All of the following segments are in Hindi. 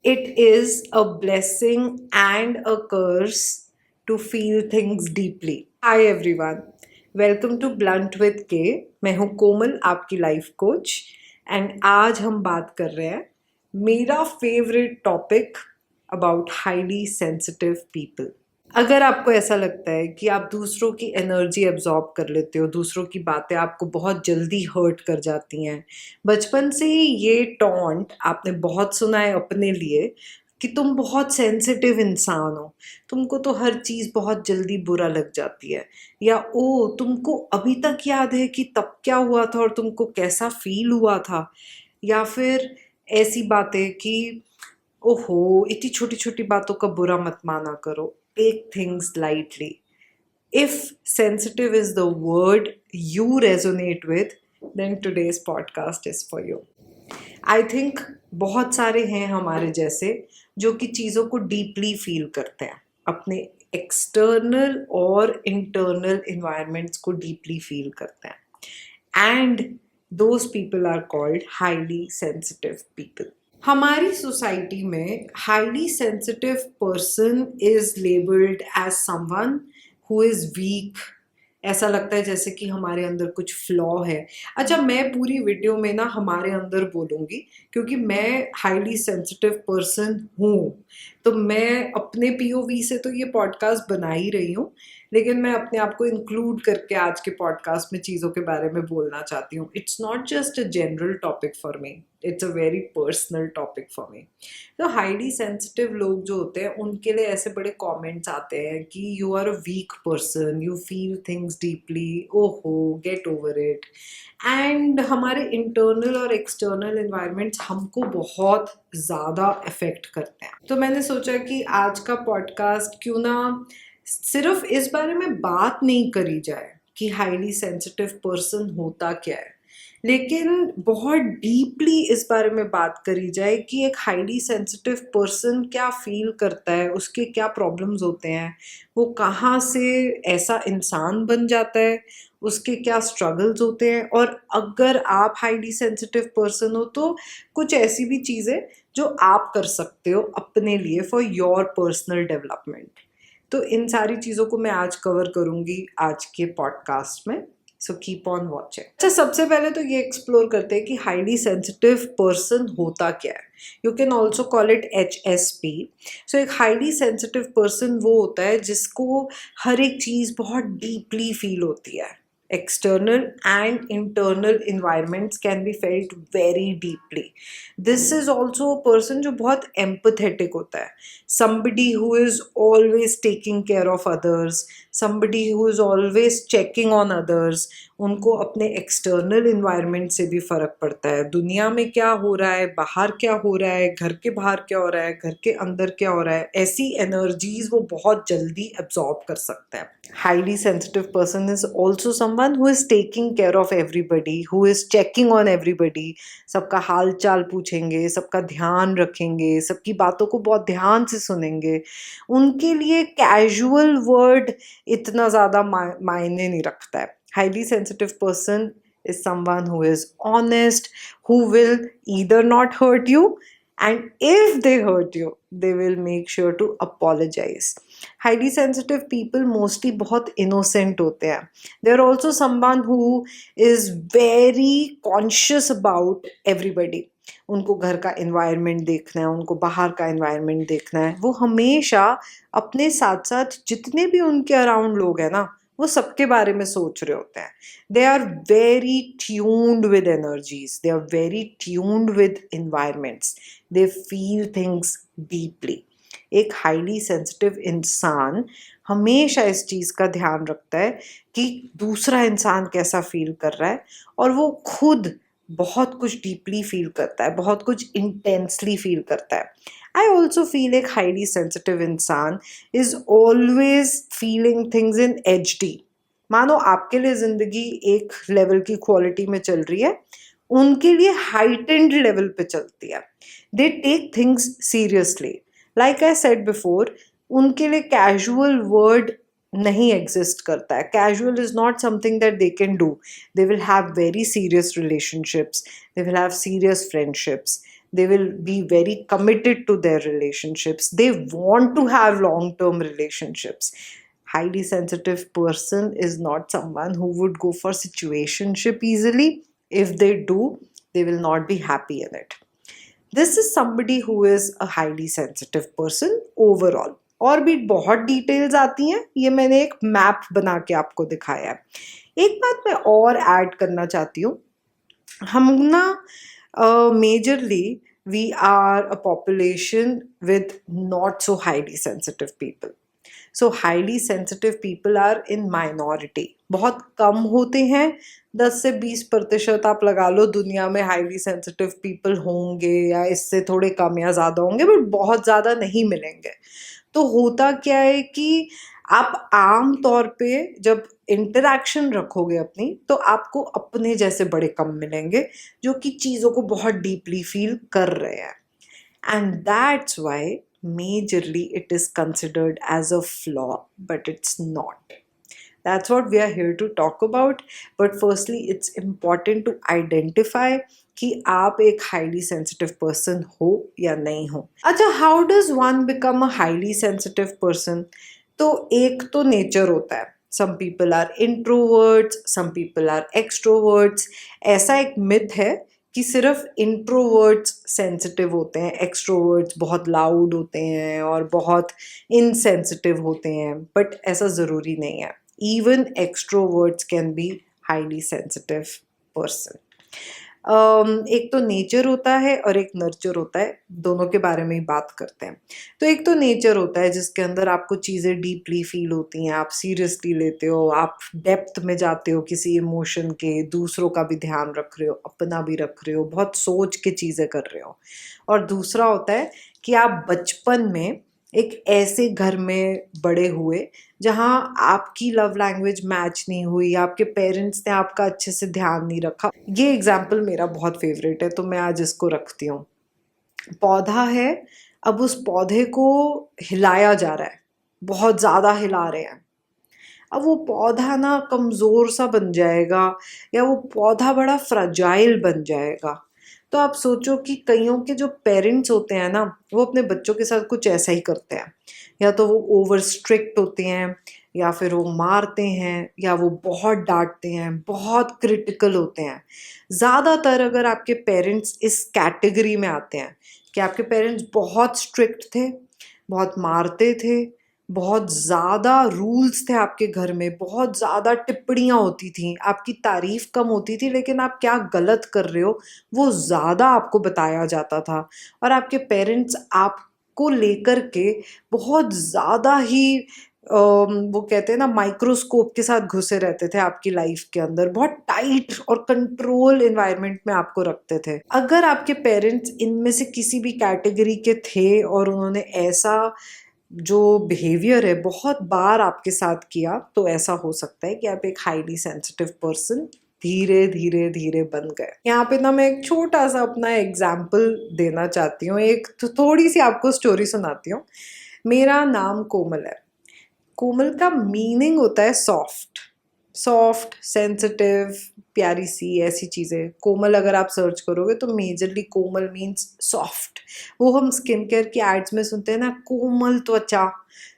It is a blessing and a curse to feel things deeply. Hi everyone, welcome to Blunt with K. मैं हूँ कोमल, आपकी लाइफ कोच, एंड आज हम बात कर रहे हैं मेरा favourite topic about highly sensitive people. अगर आपको ऐसा लगता है कि आप दूसरों की एनर्जी एब्जॉर्ब कर लेते हो, दूसरों की बातें आपको बहुत जल्दी हर्ट कर जाती हैं, बचपन से ही ये टॉन्ट आपने बहुत सुना है अपने लिए कि तुम बहुत सेंसिटिव इंसान हो, तुमको तो हर चीज़ बहुत जल्दी बुरा लग जाती है, या ओ तुमको अभी तक याद है कि तब क्या हुआ था और तुमको कैसा फील हुआ था, या फिर ऐसी बातें कि ओहो इतनी छोटी छोटी बातों का बुरा मत माना करो. Take things lightly. If sensitive is the word you resonate with, then today's podcast is for you. I think बहुत सारे हैं हमारे जैसे जो कि चीज़ों को डीपली फील करते हैं, अपने एक्सटर्नल और इंटरनल इन्वायरमेंट्स को डीपली फील करते हैं, and those people are called highly sensitive people. हमारी सोसाइटी में highly sensitive person is labelled as someone who is weak. ऐसा लगता है जैसे कि हमारे अंदर कुछ फ्लॉ है. अच्छा, मैं पूरी वीडियो में ना हमारे अंदर बोलूँगी क्योंकि मैं हाईली सेंसिटिव पर्सन हूँ, तो मैं अपने पीओवी से तो ये पॉडकास्ट बना ही रही हूँ, लेकिन मैं अपने आप को इंक्लूड करके आज के पॉडकास्ट में चीज़ों के बारे में बोलना चाहती हूँ. It's not just a general topic for me, it's a very personal topic for me. तो हाईली सेंसिटिव लोग जो होते हैं उनके लिए ऐसे बड़े कमेंट्स आते हैं कि you are a weak person, you feel things deeply, ओहो गेट ओवर इट. एंड हमारे इंटरनल और एक्सटर्नल इन्वायरमेंट्स हमको बहुत ज़्यादा अफेक्ट करते हैं. तो मैंने सोचा कि आज का पॉडकास्ट क्यों ना सिर्फ इस बारे में बात नहीं करी जाए कि हाईली सेंसिटिव पर्सन होता क्या है, लेकिन बहुत डीपली इस बारे में बात करी जाए कि एक हाईली सेंसिटिव पर्सन क्या फील करता है, उसके क्या प्रॉब्लम्स होते हैं, वो कहाँ से ऐसा इंसान बन जाता है, उसके क्या स्ट्रगल्स होते हैं, और अगर आप हाईली सेंसिटिव पर्सन हो तो कुछ ऐसी भी चीज़ें जो आप कर सकते हो अपने लिए फॉर योर पर्सनल डेवलपमेंट. तो इन सारी चीज़ों को मैं आज कवर करूँगी आज के पॉडकास्ट में, सो कीप ऑन वॉचिंग. अच्छा, सबसे पहले तो ये एक्सप्लोर करते हैं कि हाईली सेंसिटिव पर्सन होता क्या है. You can also call it HSP. सो एक हाईली सेंसिटिव पर्सन वो होता है जिसको हर एक चीज़ बहुत डीपली फील होती है. External and internal environments can be felt very deeply. This is also a person जो बहुत empathetic होता है. Somebody who is always taking care of others, somebody who is always checking on others. उनको अपने एक्सटर्नल इन्वायरमेंट से भी फ़र्क पड़ता है, दुनिया में क्या हो रहा है, बाहर क्या हो रहा है, घर के बाहर क्या हो रहा है, घर के अंदर क्या हो रहा है, ऐसी एनर्जीज वो बहुत जल्दी एब्जॉर्ब कर सकता है. Highly sensitive person is also someone who is taking care of everybody, who is checking on everybody. सबका हाल चाल पूछेंगे, सबका ध्यान रखेंगे, सबकी बातों को बहुत ध्यान से सुनेंगे. उनके लिए कैजुअल वर्ड इतना ज़्यादा मायने नहीं रखता है. Highly sensitive person is someone who is honest, who will either not hurt you, and if they hurt you, they will make sure to apologize. Highly sensitive people mostly बहुत innocent होते हैं. They are also someone who is very conscious about everybody. उनको घर का environment देखना है, उनको बाहर का environment देखना है. वो हमेशा अपने साथ साथ जितने भी उनके अराउंड लोग हैं ना, वो सबके बारे में सोच रहे होते हैं. They are very tuned with energies, they are very tuned with environments, they feel things deeply. एक हाईली सेंसिटिव इंसान हमेशा इस चीज़ का ध्यान रखता है कि दूसरा इंसान कैसा फील कर रहा है, और वो खुद बहुत कुछ डीपली फील करता है, बहुत कुछ इंटेंसली फील करता है. I also feel एक highly sensitive इंसान is always feeling things in HD. मानो आपके लिए ज़िंदगी एक लेवल की क्वालिटी में चल रही है, उनके लिए heightened लेवल पे चलती है. They take things seriously. Like I said before, उनके लिए casual word नहीं एग्जिस्ट करता है. Casual is not something that they can do. They will have very serious relationships, they will have serious friendships, They will be very committed to their relationships. They want to have long term relationships. Highly sensitive person is not someone who would go for situationship easily. If they do, they will not be happy in it. This is somebody who is a highly sensitive person overall. और भी बहुत डिटेल्स आती हैं, ये मैंने एक मैप बना के आपको दिखाया है. एक बात मैं और ऐड करना चाहती हूँ. हम ना majorly we are a population with not so highly sensitive people. So highly sensitive people are in minority. बहुत कम होते हैं, 10 से 20% आप लगा लो दुनिया में highly sensitive people होंगे, या इससे थोड़े कम या ज़्यादा होंगे, बट बहुत ज़्यादा नहीं मिलेंगे. तो होता क्या है कि आप आम तौर पे जब इंटरैक्शन रखोगे अपनी, तो आपको अपने जैसे बड़े कम मिलेंगे जो कि चीज़ों को बहुत डीपली फील कर रहे हैं. And that's why majorly it is considered as a flaw, but it's not. That's what we are here to talk about. But firstly, it's important to identify कि आप एक highly sensitive person हो या नहीं हो. अच्छा, how does one become a highly sensitive person? तो एक तो nature होता है. Some people are introverts, some people are extroverts. ऐसा एक myth है कि सिर्फ इंट्रोवर्ट्स सेंसिटिव होते हैं, एक्सट्रोवर्ट्स बहुत लाउड होते हैं और बहुत इनसेंसिटिव होते हैं, बट ऐसा ज़रूरी नहीं है. Even extroverts can be highly sensitive person. एक तो नेचर होता है और एक नर्चर होता है, दोनों के बारे में ही बात करते हैं. तो एक तो नेचर होता है जिसके अंदर आपको चीज़ें डीपली फील होती हैं, आप सीरियसली लेते हो, आप डेप्थ में जाते हो किसी इमोशन के, दूसरों का भी ध्यान रख रहे हो, अपना भी रख रहे हो, बहुत सोच के चीज़ें कर रहे हो. और दूसरा होता है कि आप बचपन में एक ऐसे घर में बड़े हुए जहाँ आपकी लव लैंग्वेज मैच नहीं हुई, आपके पेरेंट्स ने आपका अच्छे से ध्यान नहीं रखा. ये एग्जाम्पल मेरा बहुत फेवरेट है, तो मैं आज इसको रखती हूँ. पौधा है, अब उस पौधे को हिलाया जा रहा है, बहुत ज़्यादा हिला रहे हैं. अब वो पौधा ना कमज़ोर सा बन जाएगा, या वो पौधा बड़ा फ्रजाइल बन जाएगा. तो आप सोचो कि कईयों के जो पेरेंट्स होते हैं ना, वो अपने बच्चों के साथ कुछ ऐसा ही करते हैं. या तो वो ओवर स्ट्रिक्ट होते हैं, या फिर वो मारते हैं, या वो बहुत डांटते हैं, बहुत क्रिटिकल होते हैं. ज़्यादातर अगर आपके पेरेंट्स इस कैटेगरी में आते हैं कि आपके पेरेंट्स बहुत स्ट्रिक्ट थे, बहुत मारते थे, बहुत ज़्यादा रूल्स थे आपके घर में, बहुत ज़्यादा टिप्पणियाँ होती थीं, आपकी तारीफ़ कम होती थी, लेकिन आप क्या गलत कर रहे हो वो ज़्यादा आपको बताया जाता था. और आपके पेरेंट्स आपको लेकर के बहुत ज़्यादा ही वो कहते हैं ना, माइक्रोस्कोप के साथ घुसे रहते थे आपकी लाइफ के अंदर, बहुत टाइट और कंट्रोल एनवायरनमेंट में आपको रखते थे. अगर आपके पेरेंट्स इनमें से किसी भी कैटेगरी के थे और उन्होंने ऐसा जो बिहेवियर है बहुत बार आपके साथ किया, तो ऐसा हो सकता है कि आप एक हाईली सेंसिटिव पर्सन धीरे धीरे धीरे बन गए. यहाँ पे ना मैं एक छोटा सा अपना एग्जाम्पल देना चाहती हूँ, एक थोड़ी सी आपको स्टोरी सुनाती हूँ. मेरा नाम कोमल है. कोमल का मीनिंग होता है सॉफ्ट, सॉफ्ट, सेंसिटिव, प्यारी सी, ऐसी चीज़ें. कोमल अगर आप सर्च करोगे तो मेजरली कोमल मीन्स सॉफ्ट. वो हम स्किन केयर की एड्स में सुनते हैं ना, कोमल त्वचा,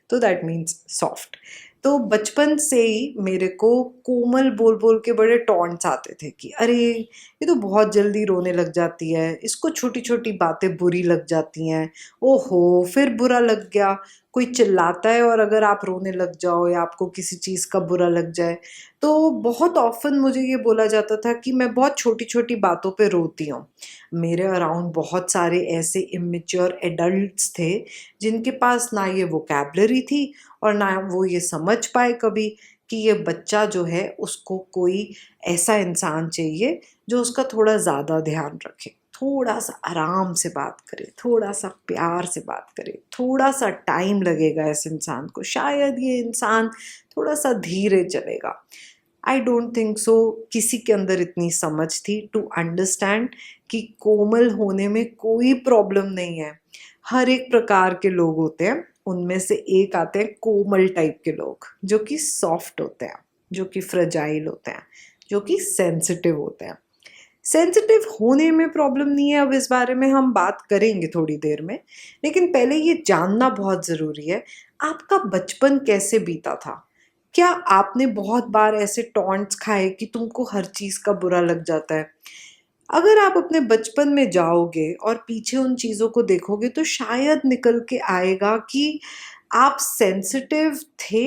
तो दैट मीन्स सॉफ्ट. तो बचपन से ही मेरे को कोमल बोल बोल के बड़े टॉन्ट्स आते थे कि अरे ये तो बहुत जल्दी रोने लग जाती है, इसको छोटी छोटी बातें बुरी लग जाती हैं, ओहो फिर बुरा लग गया, कोई चिल्लाता है और अगर आप रोने लग जाओ या आपको किसी चीज़ का बुरा लग जाए. तो बहुत ऑफन मुझे ये बोला जाता था कि मैं बहुत छोटी छोटी बातों पे रोती हूँ. मेरे अराउंड बहुत सारे ऐसे इमेच्योर एडल्ट्स थे जिनके पास ना ये वोकैबलरी थी और ना वो ये समझ पाए कभी कि ये बच्चा जो है उसको कोई ऐसा इंसान चाहिए जो उसका थोड़ा ज़्यादा ध्यान रखे, थोड़ा सा आराम से बात करे, थोड़ा सा प्यार से बात करे, थोड़ा सा टाइम लगेगा इस इंसान को, शायद ये इंसान थोड़ा सा धीरे चलेगा. आई डोंट थिंक सो किसी के अंदर इतनी समझ थी टू अंडरस्टैंड कि कोमल होने में कोई प्रॉब्लम नहीं है. हर एक प्रकार के लोग होते हैं, उनमें से एक आते हैं कोमल टाइप के लोग, जो कि सॉफ्ट होते हैं, जो कि फ्रजाइल होते हैं, जो कि सेंसिटिव होते हैं. सेंसिटिव होने में प्रॉब्लम नहीं है, अब इस बारे में हम बात करेंगे थोड़ी देर में, लेकिन पहले ये जानना बहुत ज़रूरी है, आपका बचपन कैसे बीता था? क्या आपने बहुत बार ऐसे टॉन्ट्स खाए कि तुमको हर चीज़ का बुरा लग जाता है? अगर आप अपने बचपन में जाओगे और पीछे उन चीज़ों को देखोगे तो शायद निकल के आएगा कि आप सेंसिटिव थे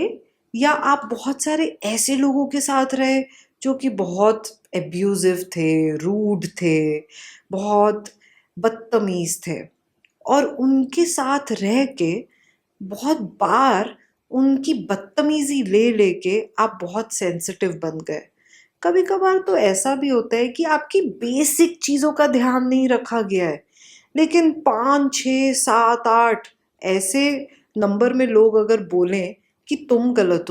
या आप बहुत सारे ऐसे लोगों के साथ रहे जो कि बहुत एब्यूजिव थे, रूड थे, बहुत बदतमीज़ थे और उनके साथ रह के बहुत बार उनकी बदतमीज़ी ले लेके आप बहुत सेंसिटिव बन गए। कभी-कभार तो ऐसा भी होता है कि आपकी बेसिक चीज़ों का ध्यान नहीं रखा गया है, लेकिन 5, 6, 7, 8 ऐसे नंबर में लोग अगर बोलें कि तुम गलत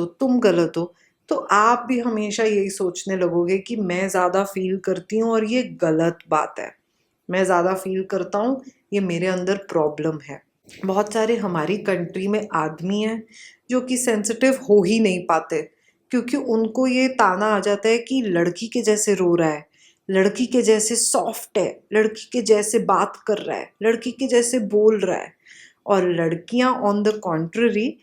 हो, तो आप भी हमेशा यही सोचने लगोगे कि मैं ज़्यादा फ़ील करती हूँ और ये गलत बात है। मैं ज़्यादा फ़ील करता हूँ, ये मेरे अंदर प्रॉब्लम है। बहुत सारे हमारी कंट्री में आदमी हैं जो कि सेंसिटिव हो ही नहीं पाते क्योंकि उनको ये ताना आ जाता है कि लड़की के जैसे रो रहा है, लड़की के जैसे सॉफ्ट है, लड़की के जैसे बात कर रहा है, लड़की के जैसे बोल रहा है। और लड़कियां ऑन द कॉन्ट्ररी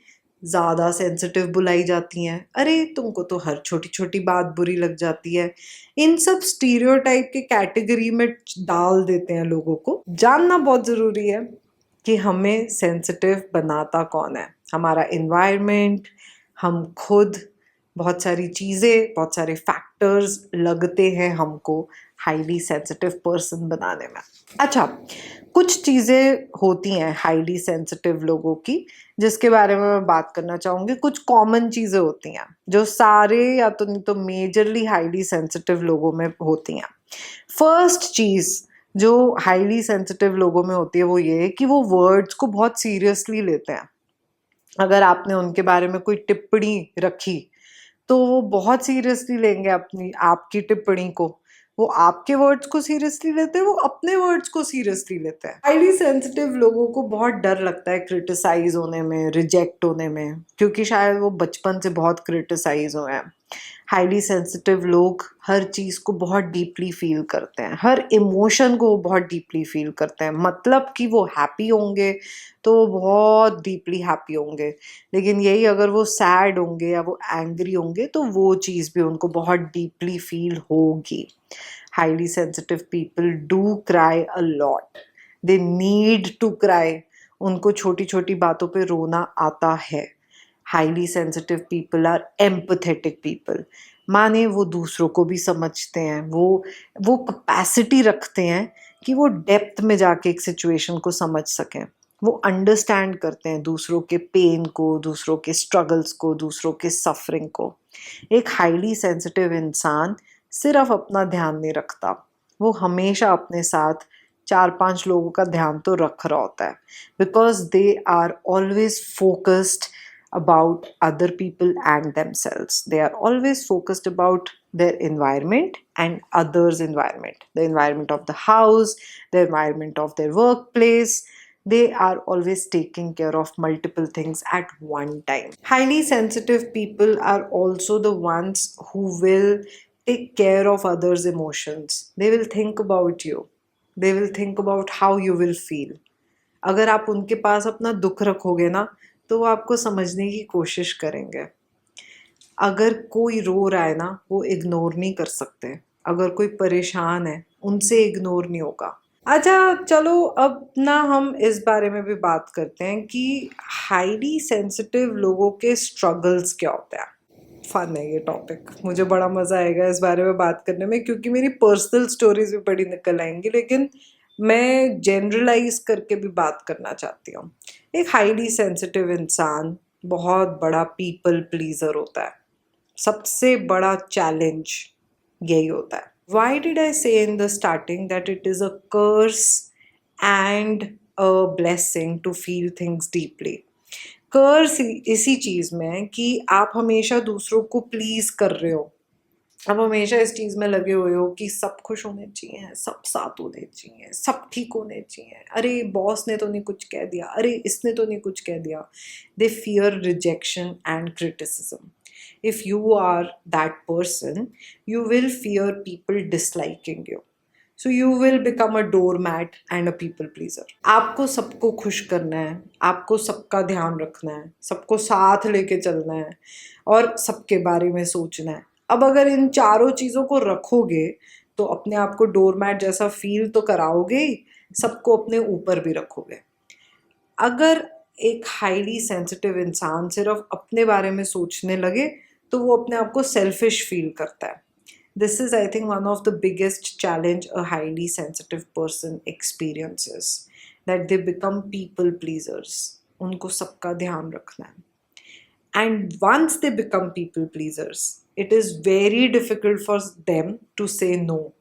ज़्यादा सेंसिटिव बुलाई जाती हैं। अरे तुमको तो हर छोटी छोटी बात बुरी लग जाती है। इन सब स्टीरियोटाइप के कैटेगरी में डाल देते हैं लोगों को। जानना बहुत ज़रूरी है कि हमें सेंसिटिव बनाता कौन है, हमारा इन्वायरमेंट, हम खुद, बहुत सारी चीज़ें, बहुत सारे फैक्टर्स लगते हैं हमको हाईली सेंसिटिव पर्सन बनाने में। अच्छा, कुछ चीज़ें होती हैं हाईली सेंसिटिव लोगों की जिसके बारे में मैं बात करना चाहूँगी। कुछ कॉमन चीज़ें होती हैं जो सारे या तो नहीं तो मेजरली हाईली सेंसिटिव लोगों में होती हैं। फर्स्ट चीज़ जो हाईली सेंसिटिव लोगों में होती है वो ये है कि वो वर्ड्स को बहुत सीरियसली लेते हैं। अगर आपने उनके बारे में कोई टिप्पणी रखी तो वो बहुत सीरियसली लेंगे अपनी आपकी टिप्पणी को। वो आपके वर्ड्स को सीरियसली लेते हैं, वो अपने वर्ड्स को सीरियसली लेते हैं। हाईली सेंसिटिव लोगों को बहुत डर लगता है क्रिटिसाइज होने में, रिजेक्ट होने में, क्योंकि शायद वो बचपन से बहुत क्रिटिसाइज हुए हैं। हाईली सेंसिटिव लोग हर चीज़ को बहुत डीपली फील करते हैं, हर इमोशन को वो बहुत डीपली फील करते हैं। मतलब कि वो हैप्पी होंगे तो वो बहुत डीपली हैप्पी होंगे, लेकिन यही अगर वो सैड होंगे या वो एंग्री होंगे तो वो चीज़ भी उनको बहुत डीपली फील होगी। Highly sensitive people do cry a lot, they need to cry. उनको छोटी छोटी बातों पे रोना आता है। Highly sensitive people are empathetic people, माने वो दूसरों को भी समझते हैं, वो कैपेसिटी रखते हैं कि वो डेप्थ में जाके एक सिचुएशन को समझ सकें। वो अंडरस्टैंड करते हैं दूसरों के पेन को, दूसरों के स्ट्रगल्स को, दूसरों के सफरिंग को। एक हाईली सेंसिटिव इंसान सिर्फ अपना ध्यान नहीं रखता, वो हमेशा अपने साथ 4-5 लोगों का ध्यान तो रख रहा होता है, because they are always focused about other people and themselves. They are always focused about their environment and others' environment, the environment of the house, the environment of their workplace. They are always taking care of multiple things at one time. Highly sensitive people are also the ones who will take care of others' emotions. They will think about you. They will think about how you will feel. अगर आप उनके पास अपना दुख रखोगे ना तो वो आपको समझने की कोशिश करेंगे। अगर कोई रो रहा है ना वो इग्नोर नहीं कर सकते, अगर कोई परेशान है उनसे इग्नोर नहीं होगा। अच्छा चलो अब ना हम इस बारे में भी बात करते हैं कि हाईली सेंसिटिव लोगों के स्ट्रगल्स क्या होते हैं। फन है ये टॉपिक, मुझे बड़ा मज़ा आएगा इस बारे में बात करने में क्योंकि मेरी पर्सनल स्टोरीज भी बड़ी निकल आएंगी, लेकिन मैं जनरलाइज करके भी बात करना चाहती हूँ। एक हाईली सेंसिटिव इंसान बहुत बड़ा पीपल प्लीजर होता है। सबसे बड़ा चैलेंज यही होता है। Y did I say in the starting that it is a curse and a blessing to feel things deeply. Curse इसी चीज़ में है कि आप हमेशा दूसरों को प्लीज़ कर रहे हो, आप हमेशा इस चीज़ में लगे हुए हो कि सब खुश होने चाहिए, सब साथ होने चाहिए, सब ठीक होने चाहिए। अरे बॉस ने तो नहीं कुछ कह दिया, अरे इसने तो नहीं कुछ कह दिया। दे fear rejection and criticism. If you are that person, you will fear people disliking you. So you will become a doormat and a people pleaser. आपको सबको खुश करना है, आपको सबका ध्यान रखना है, सबको साथ लेके चलना है और सबके बारे में सोचना है। अब अगर इन चारों चीज़ों को रखोगे तो अपने आप को डोर मैट जैसा फील तो कराओगे ही, सबको अपने ऊपर भी रखोगे। अगर एक हाईली सेंसिटिव इंसान सिर्फ अपने बारे में सोचने लगे तो वो अपने आप को सेल्फिश फील करता है। This is I think one of the biggest challenge a highly sensitive person experiences, that they become people pleasers. उनको सबका ध्यान रखना है and once they become people pleasers it is very difficult for them to say no.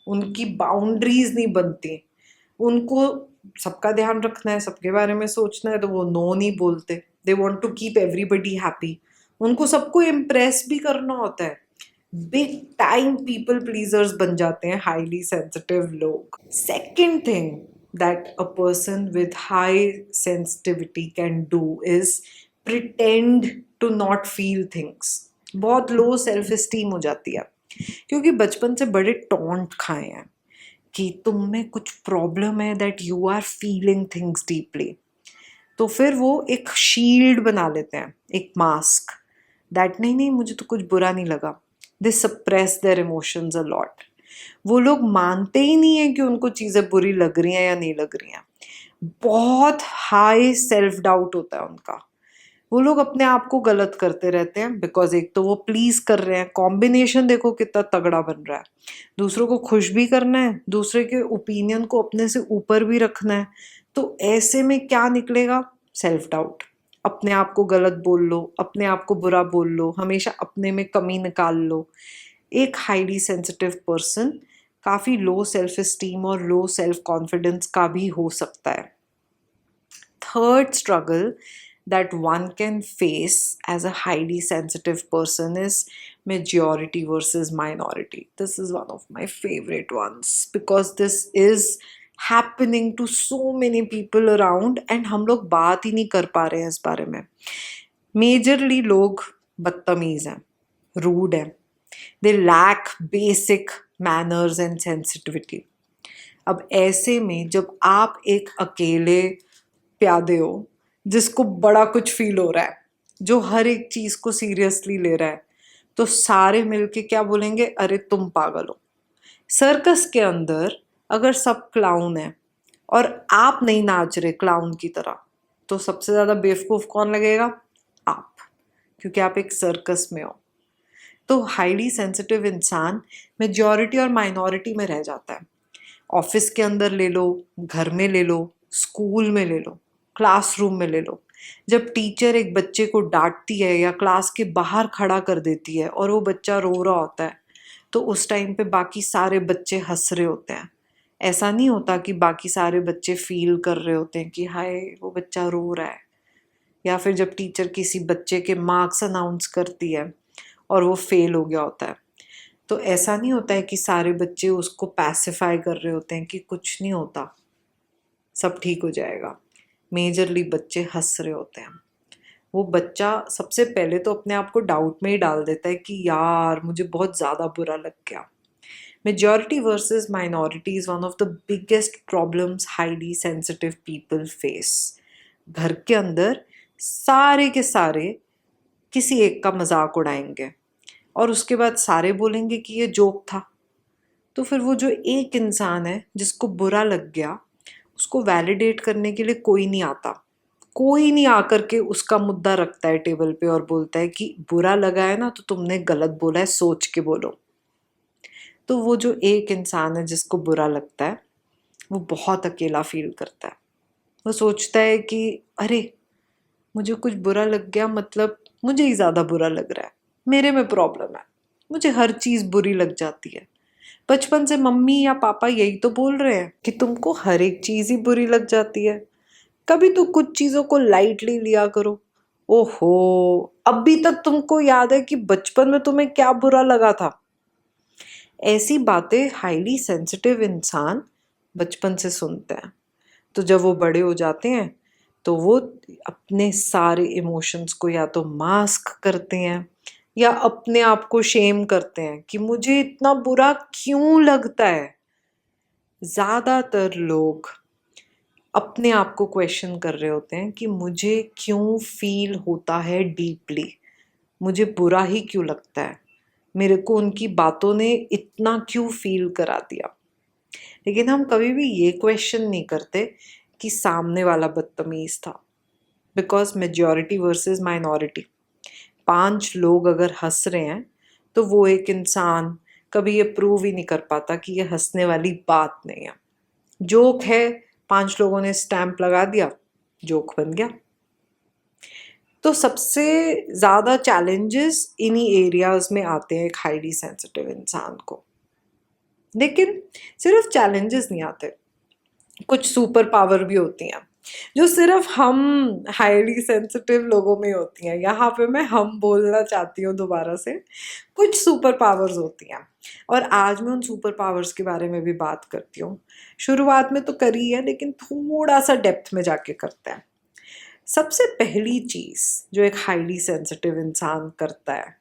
उनकी बाउंड्रीज नहीं बनती। उनको सबका ध्यान रखना है, सबके बारे में सोचना है, तो वो नो नहीं बोलते। They want to keep everybody happy. उनको सबको इम्प्रेस भी करना होता है। बिग टाइम पीपल प्लीजर्स बन जाते हैं हाईली सेंसिटिव लोग। Second thing that a person with high sensitivity can do is pretend to not feel things. बहुत लो सेल्फ एस्टीम हो जाती है क्योंकि बचपन से बड़े टॉन्ट खाए हैं कि तुम में कुछ प्रॉब्लम है, that you are feeling things deeply. तो फिर वो एक शील्ड बना लेते हैं, एक मास्क, दैट नहीं नहीं मुझे तो कुछ बुरा नहीं लगा। They suppress their emotions a lot. वो लोग मानते ही नहीं है कि उनको चीज़ें बुरी लग रही हैं या नहीं लग रही हैं। बहुत हाई सेल्फ डाउट होता है उनका। वो लोग अपने आप को गलत करते रहते हैं बिकॉज एक तो वो प्लीज कर रहे हैं, कॉम्बिनेशन देखो कितना तगड़ा बन रहा है। दूसरों को खुश भी करना है, दूसरे के ओपिनियन को अपने से ऊपर भी रखना है। तो ऐसे में क्या निकलेगा? Self doubt. अपने आप को गलत बोल लो, अपने आप को बुरा बोल लो, हमेशा अपने में कमी निकाल लो। एक हाईली सेंसिटिव पर्सन काफ़ी लो सेल्फ एस्टीम और लो सेल्फ कॉन्फिडेंस का भी हो सकता है। Third struggle that one can face as a highly sensitive person is majority versus minority. This is one of my favorite ones because this is happening to so many people around and हम लोग बात ही नहीं कर पा रहे हैं इस बारे में। मेजरली लोग बदतमीज हैं, रूड हैं, they lack basic manners and sensitivity. अब ऐसे में जब आप एक अकेले प्यादे हो जिसको बड़ा कुछ फील हो रहा है, जो हर एक चीज को सीरियसली ले रहा है, तो सारे मिलके क्या बोलेंगे? अरे तुम पागल हो। सर्कस के अंदर अगर सब क्लाउन है और आप नहीं नाच रहे क्लाउन की तरह, तो सबसे ज्यादा बेवकूफ कौन लगेगा? आप, क्योंकि आप एक सर्कस में हो। तो हाईली सेंसिटिव इंसान मेजॉरिटी और माइनॉरिटी में रह जाता है। ऑफिस के अंदर ले लो, घर में ले लो, स्कूल में ले लो, क्लासरूम में ले लो। जब टीचर एक बच्चे को डांटती है या क्लास के बाहर खड़ा कर देती है और वो बच्चा रो रहा होता है, तो उस टाइम पे बाकी सारे बच्चे हंस रहे होते हैं। ऐसा नहीं होता कि बाकी सारे बच्चे फील कर रहे होते हैं कि हाय वो बच्चा रो रहा है। या फिर जब टीचर किसी बच्चे के मार्क्स अनाउंस करती है और वो फेल हो गया होता है, तो ऐसा नहीं होता है कि सारे बच्चे उसको पैसिफाई कर रहे होते हैं कि कुछ नहीं होता, सब ठीक हो जाएगा। मेजरली बच्चे हंस रहे होते हैं। वो बच्चा सबसे पहले तो अपने आप को डाउट में ही डाल देता है कि यार मुझे बहुत ज़्यादा बुरा लग गया। Majority versus minority is one of the biggest problems highly sensitive people face. घर के अंदर सारे के सारे किसी एक का मजाक उड़ाएंगे और उसके बाद सारे बोलेंगे कि ये जोक था। तो फिर वो जो एक इंसान है जिसको बुरा लग गया, उसको वैलिडेट करने के लिए कोई नहीं आता। कोई नहीं आकर के उसका मुद्दा रखता है टेबल पे और बोलता है कि बुरा लगा है ना तो तुमने गलत बोला है, सोच के बोलो। तो वो जो एक इंसान है जिसको बुरा लगता है, वो बहुत अकेला फील करता है। वो सोचता है कि अरे मुझे कुछ बुरा लग गया, मतलब मुझे ही ज़्यादा बुरा लग रहा है, मेरे में प्रॉब्लम है, मुझे हर चीज़ बुरी लग जाती है। बचपन से मम्मी या पापा यही तो बोल रहे हैं कि तुमको हर एक चीज़ ही बुरी लग जाती है, कभी तो कुछ चीज़ों को लाइटली लिया करो। ओहो, अभी तक तुमको याद है कि बचपन में तुम्हें क्या बुरा लगा था? ऐसी बातें हाईली सेंसिटिव इंसान बचपन से सुनते हैं। तो जब वो बड़े हो जाते हैं तो वो अपने सारे इमोशंस को या तो मास्क करते हैं या अपने आप को शेम करते हैं कि मुझे इतना बुरा क्यों लगता है। ज़्यादातर लोग अपने आप को क्वेश्चन कर रहे होते हैं कि मुझे क्यों फील होता है डीपली, मुझे बुरा ही क्यों लगता है, मेरे को उनकी बातों ने इतना क्यों फील करा दिया। लेकिन हम कभी भी ये क्वेश्चन नहीं करते कि सामने वाला बदतमीज था, बिकॉज मेजॉरिटी वर्सेस माइनॉरिटी। 5 लोग अगर हंस रहे हैं तो वो एक इंसान कभी ये प्रूव ही नहीं कर पाता कि ये हंसने वाली बात नहीं है। जोक है, 5 लोगों ने स्टैंप लगा दिया, जोक बन गया। तो सबसे ज़्यादा चैलेंजेस इन्हीं एरियाज में आते हैं एक हाईली सेंसिटिव इंसान को। लेकिन सिर्फ चैलेंजेस नहीं आते, कुछ सुपर पावर भी होती हैं जो सिर्फ हम हाईली सेंसिटिव लोगों में होती हैं। यहाँ पे मैं हम बोलना चाहती हूँ दोबारा से। कुछ सुपर पावर्स होती हैं और आज मैं उन सुपर पावर्स के बारे में भी बात करती हूँ। शुरुआत में तो करी है, लेकिन थोड़ा सा डेप्थ में जाके करते हैं। सबसे पहली चीज़ जो एक हाईली सेंसिटिव इंसान करता है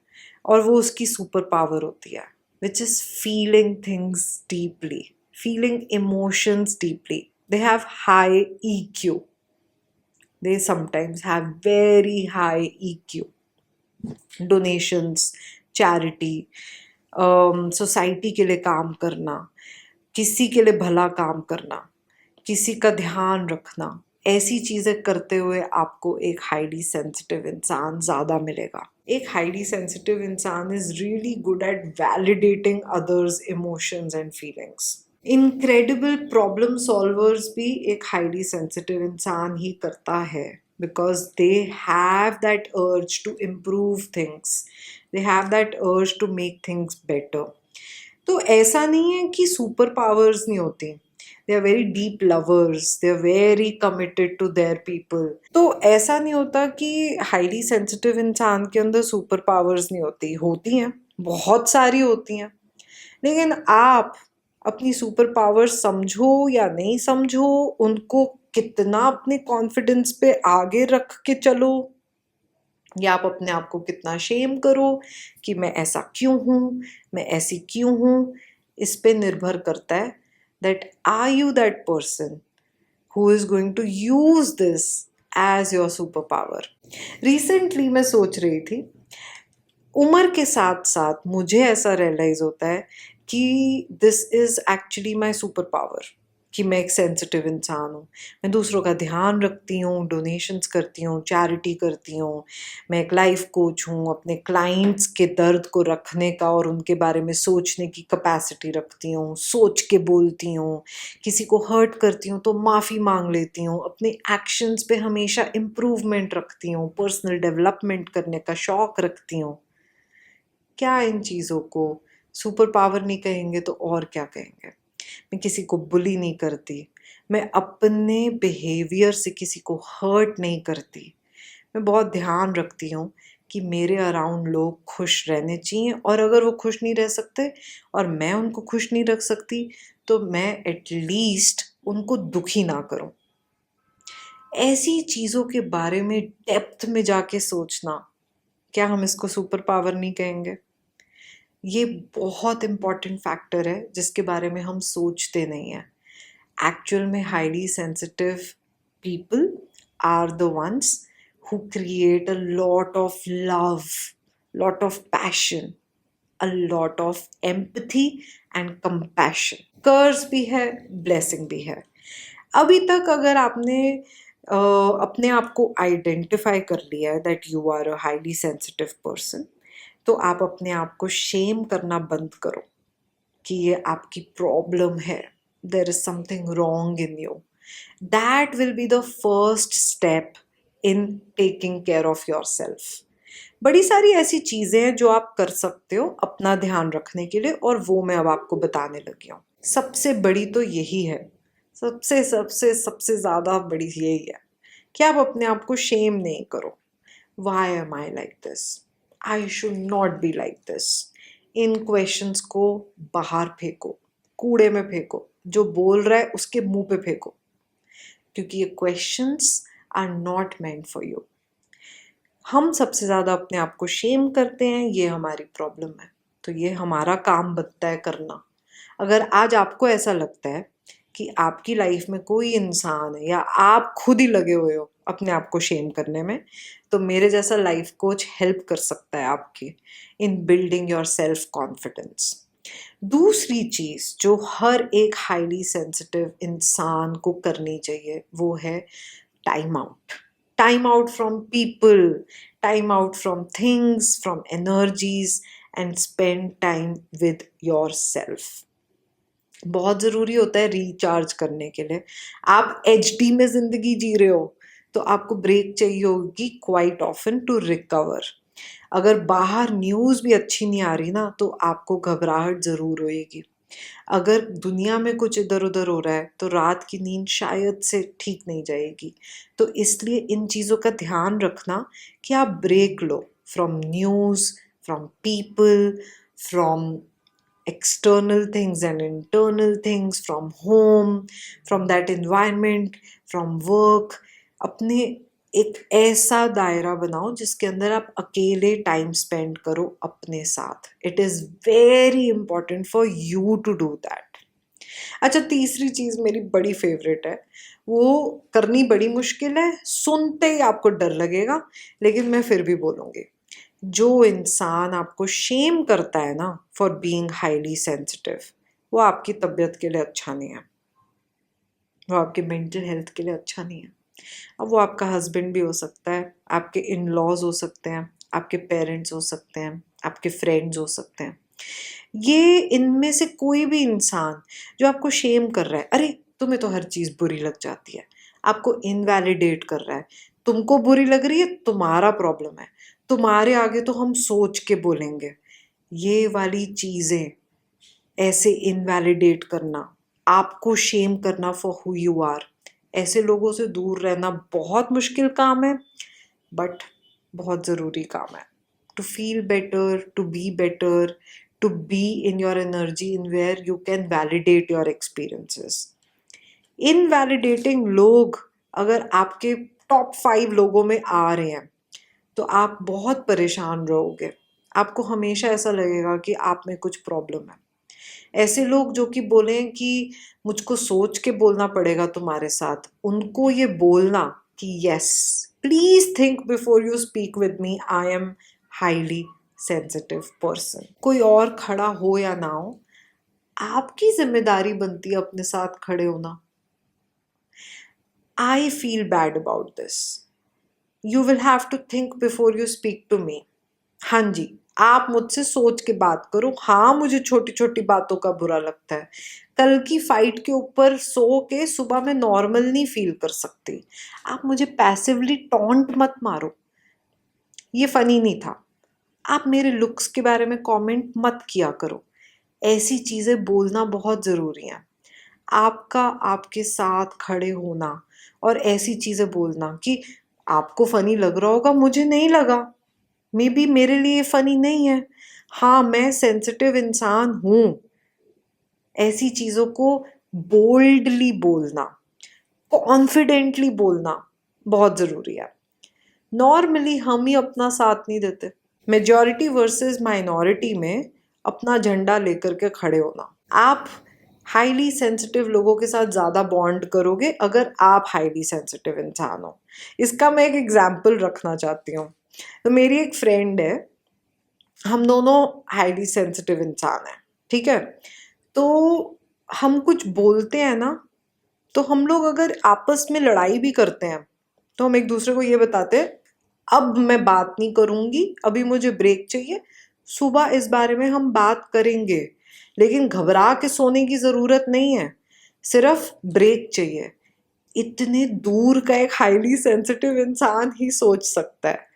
और वो उसकी सुपर पावर होती है, which is feeling things deeply, feeling emotions deeply. They have high EQ. They sometimes have very high EQ. Donations, charity, society के लिए काम करना, किसी के लिए भला काम करना, किसी का ध्यान रखना, ऐसी चीज़ें करते हुए आपको एक हाईली सेंसिटिव इंसान ज़्यादा मिलेगा। एक हाईली सेंसिटिव इंसान is really good at validating others emotions and feelings. Incredible problem solvers भी एक हाईली सेंसिटिव इंसान ही करता है, because they have that urge to improve things, they have that urge to make things better. तो ऐसा नहीं है कि सुपर पावर्स नहीं होती, they are very deep lovers, they are very committed to their people. तो ऐसा नहीं होता कि हाईली सेंसिटिव इंसान के अंदर सुपर पावर्स नहीं होती, होती हैं, बहुत सारी होती हैं। लेकिन आप अपनी सुपर पावर समझो या नहीं समझो, उनको कितना अपने कॉन्फिडेंस पे आगे रख के चलो, या आप अपने आप को कितना शेम करो कि मैं ऐसा क्यों हूँ, मैं ऐसी क्यों हूँ, इस पे निर्भर करता है that are you that person who is going to use this as your super power. Recently मैं सोच रही थी, उम्र के साथ साथ मुझे ऐसा रियलाइज़ होता है कि this is actually my super power, कि मैं एक सेंसिटिव इंसान हूँ। मैं दूसरों का ध्यान रखती हूँ, डोनेशंस करती हूँ, चैरिटी करती हूँ। मैं एक लाइफ कोच हूँ, अपने क्लाइंट्स के दर्द को रखने का और उनके बारे में सोचने की कैपेसिटी रखती हूँ, सोच के बोलती हूँ। किसी को हर्ट करती हूँ तो माफ़ी मांग लेती हूँ, अपने एक्शंस पे हमेशा इम्प्रूवमेंट रखती हूँ, पर्सनल डेवलपमेंट करने का शौक़ रखती हूँ। क्या इन चीज़ों को सुपर पावर नहीं कहेंगे तो और क्या कहेंगे। मैं किसी को बुली नहीं करती, मैं अपने बिहेवियर से किसी को हर्ट नहीं करती, मैं बहुत ध्यान रखती हूँ कि मेरे अराउंड लोग खुश रहने चाहिए, और अगर वो खुश नहीं रह सकते और मैं उनको खुश नहीं रख सकती तो मैं एटलीस्ट उनको दुखी ना करूँ। ऐसी चीज़ों के बारे में डेप्थ में जाके सोचना, क्या हम इसको सुपर पावर नहीं कहेंगे? ये बहुत इम्पॉर्टेंट फैक्टर है जिसके बारे में हम सोचते नहीं हैं। एक्चुअल में highly sensitive people are the ones who create a lot of love, lot of passion, a lot of empathy and compassion. कर्ज भी है, ब्लेसिंग भी है। अभी तक अगर आपने अपने आप को आइडेंटिफाई कर लिया है that you are a highly sensitive person, तो आप अपने आप को शेम करना बंद करो कि ये आपकी प्रॉब्लम है, there is something wrong in you. That will be the first step in taking care of yourself. बड़ी सारी ऐसी चीज़ें हैं जो आप कर सकते हो अपना ध्यान रखने के लिए, और वो मैं अब आपको बताने लगी हूँ। सबसे बड़ी तो यही है, सबसे सबसे सबसे ज़्यादा बड़ी यही है कि आप अपने आप को शेम नहीं करो। Why am I like this, I should not be like this. इन क्वेश्चंस को बाहर फेंको, कूड़े में फेंको, जो बोल रहा है उसके मुंह पे फेंको, क्योंकि ये questions are not meant for you. हम सबसे ज़्यादा अपने आप को शेम करते हैं, ये हमारी प्रॉब्लम है, तो ये हमारा काम बनता है करना। अगर आज आपको ऐसा लगता है कि आपकी लाइफ में कोई इंसान है या आप खुद ही लगे हुए हो अपने आप को शेम करने में, तो मेरे जैसा लाइफ कोच हेल्प कर सकता है आपकी इन बिल्डिंग योर सेल्फ कॉन्फिडेंस। दूसरी चीज़ जो हर एक हाईली सेंसिटिव इंसान को करनी चाहिए वो है time out. Time out from people, time out from things, from energies, and spend time with your self. बहुत ज़रूरी होता है रिचार्ज करने के लिए। आप एचडी में ज़िंदगी जी रहे हो तो आपको ब्रेक चाहिए होगी क्वाइट ऑफन टू रिकवर। अगर बाहर न्यूज़ भी अच्छी नहीं आ रही ना तो आपको घबराहट ज़रूर होएगी। अगर दुनिया में कुछ इधर उधर हो रहा है तो रात की नींद शायद से ठीक नहीं जाएगी। तो इसलिए इन चीज़ों का ध्यान रखना कि आप ब्रेक लो from news, from people, from external things and internal things, from home, from that environment, from work। अपने एक ऐसा दायरा बनाओ जिसके अंदर आप अकेले टाइम स्पेंड करो अपने साथ। It is very important for you to do that. अच्छा, तीसरी चीज़ मेरी बड़ी फेवरेट है, वो करनी बड़ी मुश्किल है, सुनते ही आपको डर लगेगा, लेकिन मैं फिर भी बोलूँगी। जो इंसान आपको शेम करता है ना फॉर बीइंग हाईली सेंसिटिव, वो आपकी तबीयत के लिए अच्छा नहीं है, वो आपके मेंटल हेल्थ के लिए अच्छा नहीं है। अब वो आपका हस्बैंड भी हो सकता है, आपके इन लॉज हो सकते हैं, आपके पेरेंट्स हो सकते हैं, आपके फ्रेंड्स हो सकते हैं। ये इनमें से कोई भी इंसान जो आपको शेम कर रहा है, अरे तुम्हें तो हर चीज़ बुरी लग जाती है, आपको इनवैलिडेट कर रहा है, तुमको बुरी लग रही है, तुम्हारा प्रॉब्लम है, तुम्हारे आगे तो हम सोच के बोलेंगे, ये वाली चीज़ें, ऐसे इनवैलिडेट करना, आपको शेम करना फॉर हु यू आर, ऐसे लोगों से दूर रहना बहुत मुश्किल काम है, बट बहुत ज़रूरी काम है। To feel better, to be better, to be in your energy in where you can validate your experiences. Invalidating लोग अगर आपके टॉप 5 लोगों में आ रहे हैं तो आप बहुत परेशान रहोगे। आपको हमेशा ऐसा लगेगा कि आप में कुछ प्रॉब्लम है। ऐसे लोग जो कि बोलें कि मुझको सोच के बोलना पड़ेगा तुम्हारे साथ, उनको ये बोलना कि yes, please think before you speak with me, I am highly sensitive person. कोई और खड़ा हो या ना हो, आपकी जिम्मेदारी बनती है अपने साथ खड़े होना। I feel bad about this, you will have to think before you speak to me. हाँ जी, आप मुझसे सोच के बात करो। हाँ, मुझे छोटी छोटी बातों का बुरा लगता है। कल की फाइट के ऊपर सो के सुबह मैं नॉर्मल नहीं फील कर सकती। आप मुझे पैसिवली टॉन्ट मत मारो, ये फनी नहीं था। आप मेरे लुक्स के बारे में कमेंट मत किया करो। ऐसी चीज़ें बोलना बहुत ज़रूरी है। आपका आपके साथ खड़े होना और ऐसी चीज़ें बोलना कि आपको फनी लग रहा होगा, मुझे नहीं लगा, मे बी मेरे लिए फनी नहीं है, हाँ मैं सेंसिटिव इंसान हूँ। ऐसी चीज़ों को बोल्डली बोलना, कॉन्फिडेंटली बोलना बहुत ज़रूरी है। नॉर्मली हम ही अपना साथ नहीं देते। मेजॉरिटी वर्सेस माइनॉरिटी में अपना झंडा लेकर के खड़े होना। आप हाईली सेंसिटिव लोगों के साथ ज़्यादा बॉन्ड करोगे अगर आप हाईली सेंसिटिव इंसान हो। इसका मैं एक एग्जाम्पल रखना चाहती हूँ। तो मेरी एक फ्रेंड है, हम दोनों हाईली सेंसिटिव इंसान हैं, ठीक है। तो हम कुछ बोलते हैं ना, तो हम लोग अगर आपस में लड़ाई भी करते हैं तो हम एक दूसरे को ये बताते हैं, अब मैं बात नहीं करूंगी, अभी मुझे ब्रेक चाहिए, सुबह इस बारे में हम बात करेंगे। लेकिन घबरा के सोने की ज़रूरत नहीं है, सिर्फ ब्रेक चाहिए। इतने दूर का एक हाईली सेंसिटिव इंसान ही सोच सकता है।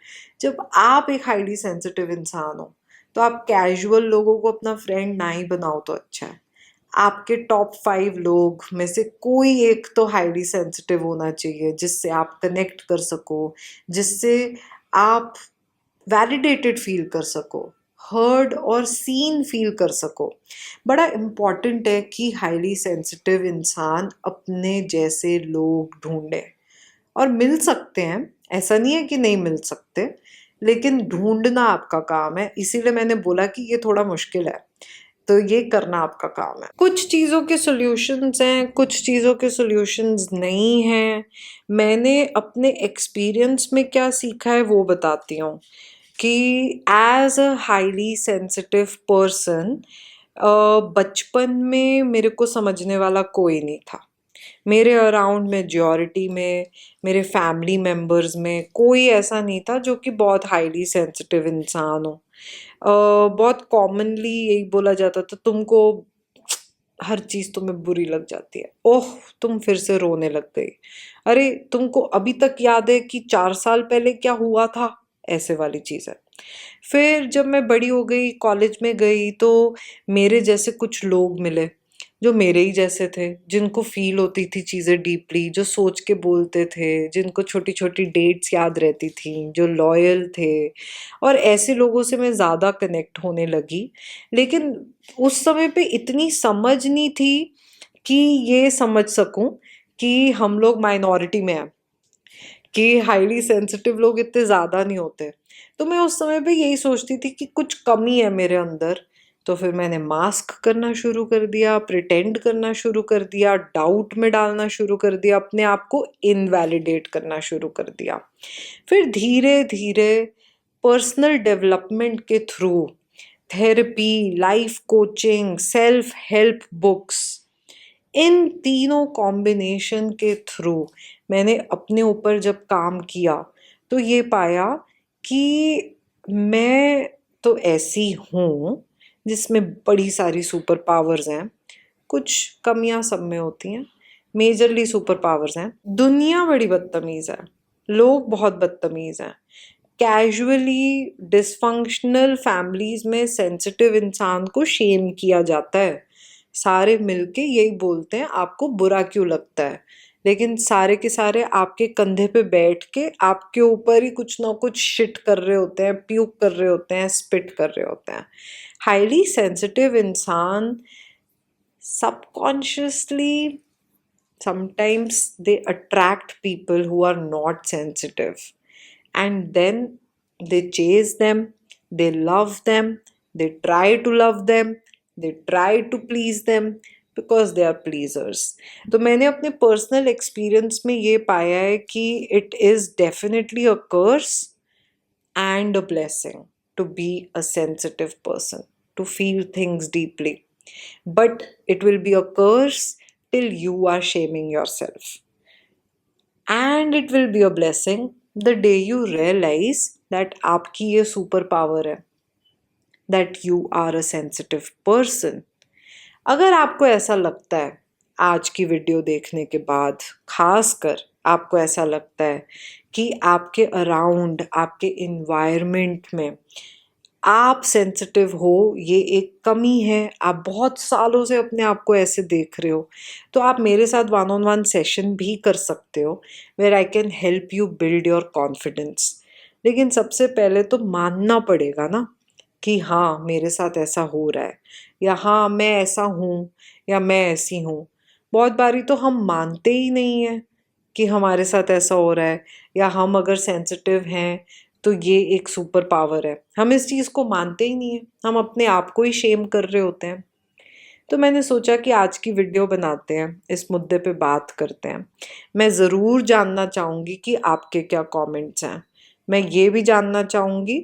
जब आप एक हाईली सेंसिटिव इंसान हो तो आप कैजुअल लोगों को अपना फ्रेंड ना ही बनाओ तो अच्छा है। आपके टॉप 5 लोग में से कोई एक तो हाईली सेंसिटिव होना चाहिए जिससे आप कनेक्ट कर सको, जिससे आप वैलिडेटेड फील कर सको, हर्ड और सीन फील कर सको। बड़ा इम्पॉर्टेंट है कि हाईली सेंसिटिव इंसान अपने जैसे लोग ढूंढे, और मिल सकते हैं, ऐसा नहीं है कि नहीं मिल सकते, लेकिन ढूंढना आपका काम है। इसीलिए मैंने बोला कि ये थोड़ा मुश्किल है। तो ये करना आपका काम है। कुछ चीज़ों के सॉल्यूशंस हैं, कुछ चीज़ों के सॉल्यूशंस नहीं हैं। मैंने अपने एक्सपीरियंस में क्या सीखा है वो बताती हूँ कि as a highly sensitive person बचपन में मेरे को समझने वाला कोई नहीं था। मेरे अराउंड मेजॉरिटी में, मेरे फैमिली मेम्बर्स में कोई ऐसा नहीं था जो कि बहुत हाईली सेंसिटिव इंसान हो। बहुत कॉमनली यही बोला जाता था, तुमको हर चीज़ तुम्हें बुरी लग जाती है, ओह तुम फिर से रोने लग गई, अरे तुमको अभी तक याद है कि 4 साल पहले क्या हुआ था, ऐसे वाली चीज़ है। फिर जब मैं बड़ी हो गई, कॉलेज में गई, तो मेरे जैसे कुछ लोग मिले जो मेरे ही जैसे थे, जिनको फील होती थी चीज़ें डीपली, जो सोच के बोलते थे, जिनको छोटी छोटी डेट्स याद रहती थी, जो लॉयल थे। और ऐसे लोगों से मैं ज़्यादा कनेक्ट होने लगी। लेकिन उस समय पे इतनी समझ नहीं थी कि ये समझ सकूं कि हम लोग माइनॉरिटी में हैं, कि हाईली सेंसिटिव लोग इतने ज़्यादा नहीं होते। तो मैं उस समय पे यही सोचती थी कि कुछ कमी है मेरे अंदर। तो फिर मैंने मास्क करना शुरू कर दिया, प्रिटेंड करना शुरू कर दिया, डाउट में डालना शुरू कर दिया, अपने आप को इनवैलिडेट करना शुरू कर दिया। फिर धीरे धीरे पर्सनल डेवलपमेंट के through, therapy, life coaching, self help books, इन तीनों कॉम्बिनेशन के थ्रू मैंने अपने ऊपर जब काम किया तो ये पाया कि मैं तो ऐसी हूँ जिसमें बड़ी सारी सुपर पावर्स हैं। कुछ कमियां सब में होती हैं, मेजरली सुपर पावर्स हैं। दुनिया बड़ी बदतमीज है, लोग बहुत बदतमीज हैं। कैजुअली डिसफंक्शनल फैमिलीज में सेंसिटिव इंसान को शेम किया जाता है। सारे मिलके यही बोलते हैं आपको बुरा क्यों लगता है, लेकिन सारे के सारे आपके कंधे पे बैठ के आपके ऊपर ही कुछ ना कुछ शिट कर रहे होते हैं, प्यूक कर रहे होते हैं, स्पिट कर रहे होते हैं। हाईली सेंसिटिव इंसान subconsciously sometimes they attract people who are not sensitive, and then they chase them, they love them, they try to love them, they try to please them because they are pleasers. तो मैंने अपने पर्सनल एक्सपीरियंस में ये पाया है कि it is definitely a curse and a blessing to be a sensitive person, to feel things deeply. But it will be a curse till you are shaming yourself. And it will be a blessing the day you realize that आपकी ये सुपर पावर है, that you are a sensitive person. अगर आपको ऐसा लगता है आज की वीडियो देखने के बाद, खासकर आपको ऐसा लगता है कि आपके अराउंड, आपके इन्वायरमेंट में आप सेंसिटिव हो, ये एक कमी है, आप बहुत सालों से अपने आप को ऐसे देख रहे हो, तो आप मेरे साथ 1-on-1 सेशन भी कर सकते हो, where I can help you build your confidence. लेकिन सबसे पहले तो मानना पड़ेगा ना कि हाँ मेरे साथ ऐसा हो रहा है, या हाँ मैं ऐसा हूँ, या मैं ऐसी हूँ। बहुत बारी तो हम मानते ही नहीं हैं कि हमारे साथ ऐसा हो रहा है, या हम अगर सेंसिटिव हैं तो ये एक सुपर पावर है, हम इस चीज़ को मानते ही नहीं है, हम अपने आप को ही शेम कर रहे होते हैं। तो मैंने सोचा कि आज की वीडियो बनाते हैं, इस मुद्दे पे बात करते हैं। मैं ज़रूर जानना चाहूँगी कि आपके क्या कमेंट्स हैं। मैं ये भी जानना चाहूँगी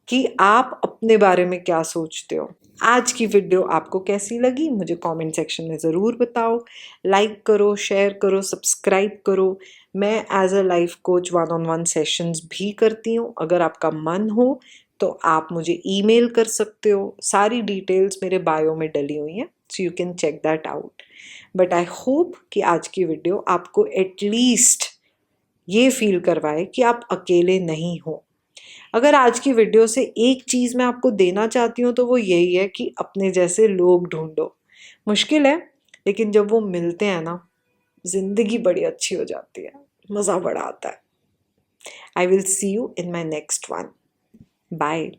कि आप अपने बारे में क्या सोचते हो। आज की वीडियो आपको कैसी लगी मुझे कमेंट सेक्शन में ज़रूर बताओ। लाइक करो, शेयर करो, सब्सक्राइब करो। मैं as a life coach 1-on-1 sessions भी करती हूँ। अगर आपका मन हो तो आप मुझे ईमेल कर सकते हो। सारी डिटेल्स मेरे बायो में डली हुई हैं, so you can check that out. But I hope कि आज की वीडियो आपको एटलीस्ट ये फील करवाए कि आप अकेले नहीं हो। अगर आज की वीडियो से एक चीज़ मैं आपको देना चाहती हूँ तो वो यही है कि अपने जैसे लोग ढूंढो। मुश्किल है, लेकिन जब वो मिलते हैं ना, ज़िंदगी बड़ी अच्छी हो जाती है, मज़ा बड़ा आता है। I will see you in my next one. Bye.